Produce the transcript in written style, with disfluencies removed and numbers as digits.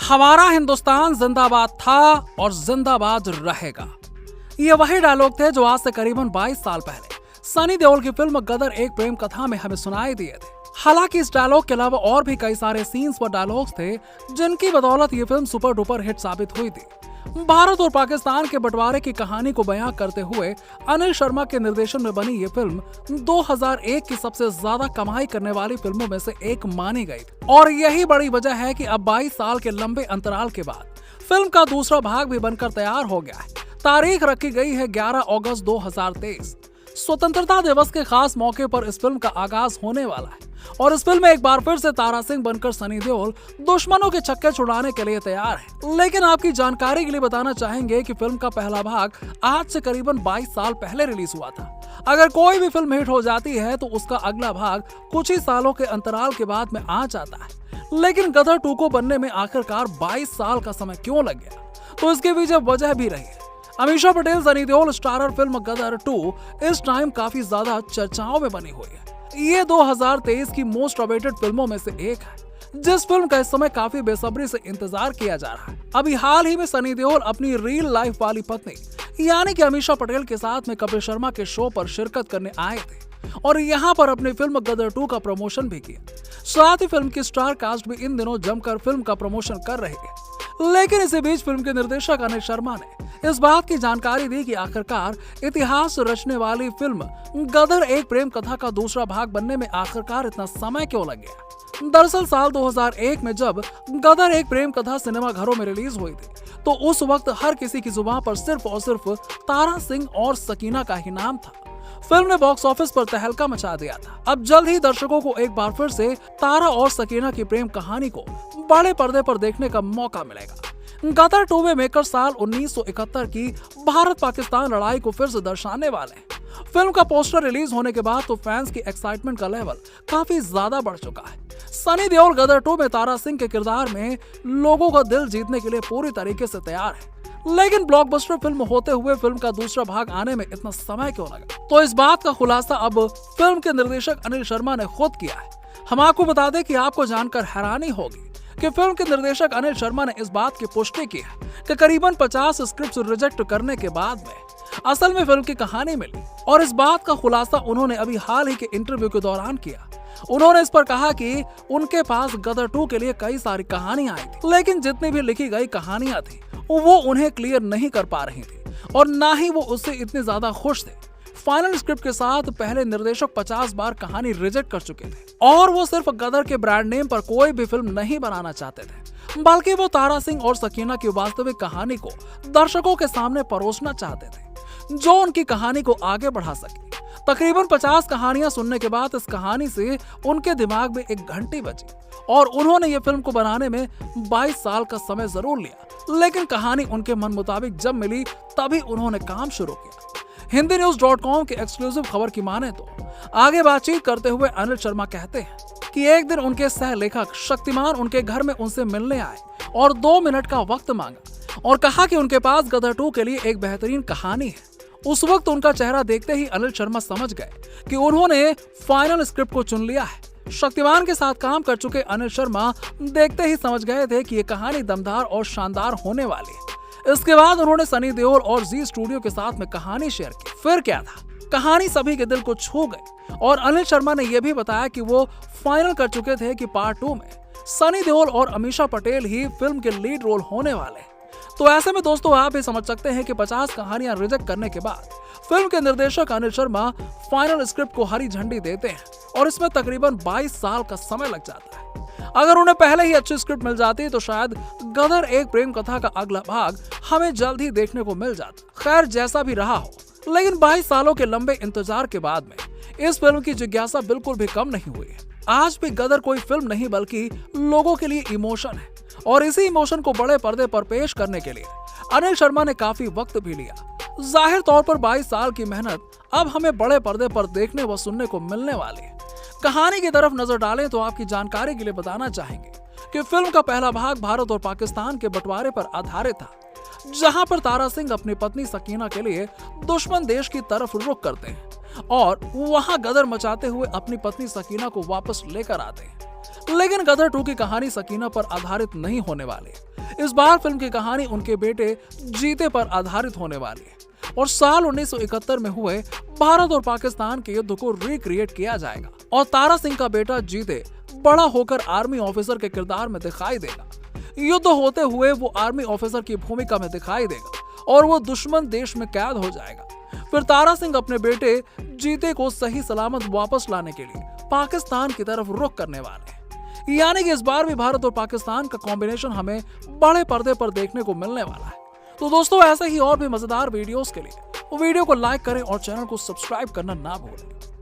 हमारा हिंदुस्तान जिंदाबाद था और जिंदाबाद रहेगा। ये वही डायलॉग थे जो आज से करीबन 22 साल पहले सनी देओल की फिल्म गदर एक प्रेम कथा में हमें सुनाई दिए थे। हालांकि इस डायलॉग के अलावा और भी कई सारे सीन्स व डायलॉग्स थे जिनकी बदौलत ये फिल्म सुपर डुपर हिट साबित हुई थी। भारत और पाकिस्तान के बंटवारे की कहानी को बयां करते हुए अनिल शर्मा के निर्देशन में बनी ये फिल्म 2001 की सबसे ज्यादा कमाई करने वाली फिल्मों में से एक मानी गई और यही बड़ी वजह है कि अब 22 साल के लंबे अंतराल के बाद फिल्म का दूसरा भाग भी बनकर तैयार हो गया है। तारीख रखी गई है 11 अगस्त 2023। स्वतंत्रता दिवस के खास मौके पर इस फिल्म का आगाज होने वाला है और इस फिल्म में एक बार फिर से तारा सिंह बनकर सनी देओल दुश्मनों के छक्के छुड़ाने के लिए तैयार है। लेकिन आपकी जानकारी के लिए बताना चाहेंगे कि फिल्म का पहला भाग आज से करीबन 22 साल पहले रिलीज हुआ था। अगर कोई भी फिल्म हिट हो जाती है तो उसका अगला भाग कुछ ही सालों के अंतराल के बाद में आ जाता है। लेकिन गदर 2 को बनने में आखिरकार 22 साल का समय क्यों लग गया, तो इसके पीछे वजह भी रही है। अमीषा पटेल सनी देओल स्टारर फिल्म गदर 2 इस टाइम काफी ज्यादा चर्चाओं में बनी हुई है। ये 2023 की मोस्ट अवेटेड फिल्मों में से एक है, जिस फिल्म का इस समय काफी बेसब्री से इंतजार किया जा रहा है। अभी हाल ही में सनी देओल अपनी रियल लाइफ वाली पत्नी यानी कि अमीषा पटेल के साथ में कपिल शर्मा के शो पर शिरकत करने आए थे और यहाँ पर अपनी फिल्म गदर 2 का प्रमोशन भी किया। साथ ही फिल्म की स्टार कास्ट भी इन दिनों जमकर फिल्म का प्रमोशन कर रही है। लेकिन इसी बीच फिल्म के निर्देशक अनिल शर्मा ने इस बात की जानकारी दी कि आखिरकार इतिहास रचने वाली फिल्म गदर एक प्रेम कथा का दूसरा भाग बनने में आखिरकार इतना समय क्यों लग गया। दरअसल साल 2001 में जब गदर एक प्रेम कथा सिनेमा घरों में रिलीज हुई थी तो उस वक्त हर किसी की जुबान पर सिर्फ और सिर्फ तारा सिंह और सकीना का ही नाम था। फिल्म ने बॉक्स ऑफिस पर तहलका मचा दिया था। अब जल्द ही दर्शकों को एक बार फिर से तारा और सकीना की प्रेम कहानी को बड़े पर्दे पर देखने का मौका मिलेगा। गदर 2 में मेकर साल 1971 की भारत पाकिस्तान लड़ाई को फिर से दर्शाने वाले हैं। फिल्म का पोस्टर रिलीज होने के बाद तो फैंस की एक्साइटमेंट का लेवल काफी ज्यादा बढ़ चुका है। सनी देओल गदर 2 में तारा सिंह के किरदार में लोगों का दिल जीतने के लिए पूरी तरीके से तैयार है। लेकिन ब्लॉकबस्टर फिल्म होते हुए फिल्म का दूसरा भाग आने में इतना समय क्यों लगा, तो इस बात का खुलासा अब फिल्म के निर्देशक अनिल शर्मा ने खुद किया है। हम आपको बता दें कि आपको जानकर हैरानी होगी कि फिल्म के निर्देशक अनिल शर्मा ने इस बात की पुष्टि की है कि करीबन 50 स्क्रिप्ट रिजेक्ट करने के बाद में असल में फिल्म की कहानी मिली और इस बात का खुलासा उन्होंने अभी हाल ही के इंटरव्यू के दौरान किया। उन्होंने इस पर कहा कि उनके पास गदर 2 के लिए कई सारी कहानियां आई थी, लेकिन जितनी भी लिखी गई कहानियां थी वो उन्हें क्लियर नहीं कर पा रही थी और ना ही वो उससे इतने ज्यादा खुश थे। फाइनल स्क्रिप्ट के साथ पहले निर्देशक 50 बार कहानी रिजेक्ट कर चुके थे और वो सिर्फ गदर के ब्रांड नेम पर कोई भी फिल्म नहीं बनाना चाहते थे, बल्कि वो तारा सिंह और सकीना की वास्तविक कहानी को दर्शकों के सामने परोसना चाहते थे जो उनकी कहानी को आगे बढ़ा सके। तकरीबन 50 कहानियां सुनने के बाद इस कहानी से उनके दिमाग में एक घंटी बजी और उन्होंने ये फिल्म को बनाने में 22 साल का समय जरूर लिया, लेकिन कहानी उनके मन मुताबिक जब मिली तभी उन्होंने काम शुरू किया। hindinews.com के एक्सक्लूसिव खबर की माने तो आगे बातचीत करते हुए अनिल शर्मा कहते हैं कि एक दिन उनके सह लेखक शक्तिमान उनके घर में उनसे मिलने आए और 2 मिनट का वक्त मांगा और कहा कि उनके पास गदर 2 के लिए एक बेहतरीन कहानी है। उस वक्त उनका चेहरा देखते ही अनिल शर्मा समझ गए कि उन्होंने फाइनल स्क्रिप्ट को चुन लिया है। शक्तिमान के साथ काम कर चुके अनिल शर्मा देखते ही समझ गए थे कि ये कहानी दमदार और शानदार होने वाली है। इसके बाद उन्होंने सनी देओल और जी स्टूडियो के साथ में कहानी शेयर की। फिर क्या था, कहानी सभी के दिल को छू गई और अनिल शर्मा ने यह भी बताया कि वो फाइनल कर चुके थे कि पार्ट 2 में सनी देओल और अमीषा पटेल ही फिल्म के लीड रोल होने वाले हैं। तो ऐसे में दोस्तों आप भी समझ सकते हैं कि 50 कहानियां रिजेक्ट करने के बाद फिल्म के निर्देशक अनिल शर्मा फाइनल स्क्रिप्ट को हरी झंडी देते हैं और इसमें तकरीबन 22 साल का समय लग जाता है। अगर उन्हें पहले ही अच्छी स्क्रिप्ट मिल जाती तो शायद गदर एक प्रेम कथा का अगला भाग हमें जल्द ही देखने को मिल जाता। खैर जैसा भी रहा हो, लेकिन 22 सालों के लंबे इंतजार के बाद में इस फिल्म की जिज्ञासा बिल्कुल भी कम नहीं हुई है। आज भी गदर कोई फिल्म नहीं बल्कि लोगों के लिए इमोशन है और इसी इमोशन को बड़े पर्दे पर पेश करने के लिए अनिल शर्मा ने काफी वक्त भी लिया। जाहिर तौर पर 22 साल की मेहनत अब हमें बड़े पर्दे पर देखने व सुनने को मिलने वाली है। कहानी की तरफ नजर डालें तो आपकी जानकारी के लिए बताना चाहेंगे कि फिल्म का पहला भाग भारत और पाकिस्तान के बंटवारे पर आधारित था, जहां पर तारा सिंह अपनी पत्नी सकीना के लिए दुश्मन देश की तरफ रुख करते हैं और वहां गदर मचाते हुए अपनी पत्नी सकीना को वापस लेकर आते हैं। लेकिन गदर 2 की कहानी सकीना पर आधारित नहीं होने वाली। इस बार फिल्म की कहानी उनके बेटे जीते पर आधारित होने वाली है और साल 1971 में हुए भारत और पाकिस्तान के युद्ध को रिक्रिएट किया जाएगा और तारा सिंह का बेटा जीते बड़ा होकर आर्मी ऑफिसर के किरदार में दिखाई देगा। युद्ध होते हुए वो आर्मी ऑफिसर की भूमिका में दिखाई देगा और वो दुश्मन देश में कैद हो जाएगा। फिर तारा सिंह अपने बेटे जीते को सही सलामत वापस लाने के लिए पाकिस्तान की तरफ रुख करने वाले हैं। यानी कि इस बार भी भारत और पाकिस्तान का कॉम्बिनेशन हमें बड़े पर्दे पर देखने को मिलने वाला है। तो दोस्तों, ऐसे ही और भी मजेदार वीडियोस के लिए वीडियो को लाइक करें और चैनल को सब्सक्राइब करना ना भूलें।